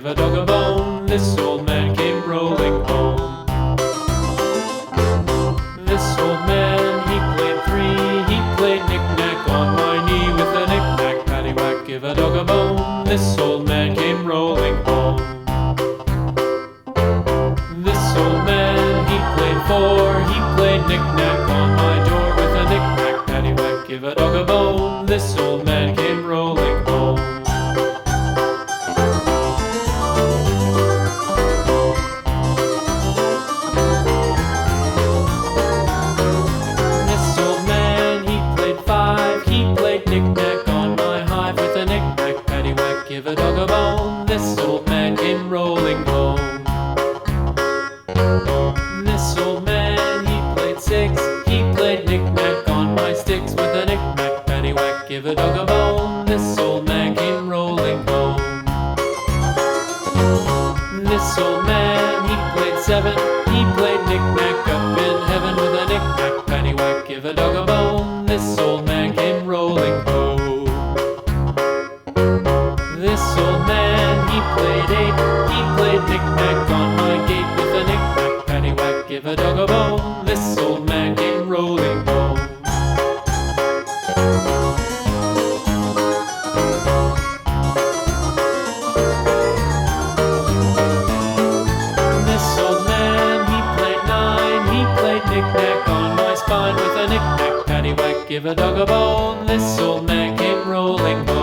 give a dog a bone. This old man came rolling home. This old man, he played three. He played knick-knack on my knee with a knick-knack, paddywhack, give a dog a bone. This old man came rolling home. This old man, he played four. He played knick-knack on my door with a knick-knack, paddywhack, give a dog a bone. This old man came rolling home. This old man, he played five. He played knick-knack on my hive with a knick-knack, paddywhack, give a dog a bone. This old man came rolling home. This old man, he played six. He played knick-knack on my sticks with a knick-knack, paddywhack, give a dog a bone. This old man came rolling home. This old man, he played seven. He played knick-knack up in heaven with a knick-knack, paddywhack, give a dog a bone. This old man came rolling home. This old man, he played eight. He played knick-knack on my gate with a knick-knack, paddywhack, give a dog a bone. This old man came rolling home. This old man, he played nine. He played knick-knack on my spine with a knick-knack, paddywhack, give a dog a bone. This old man came rolling home.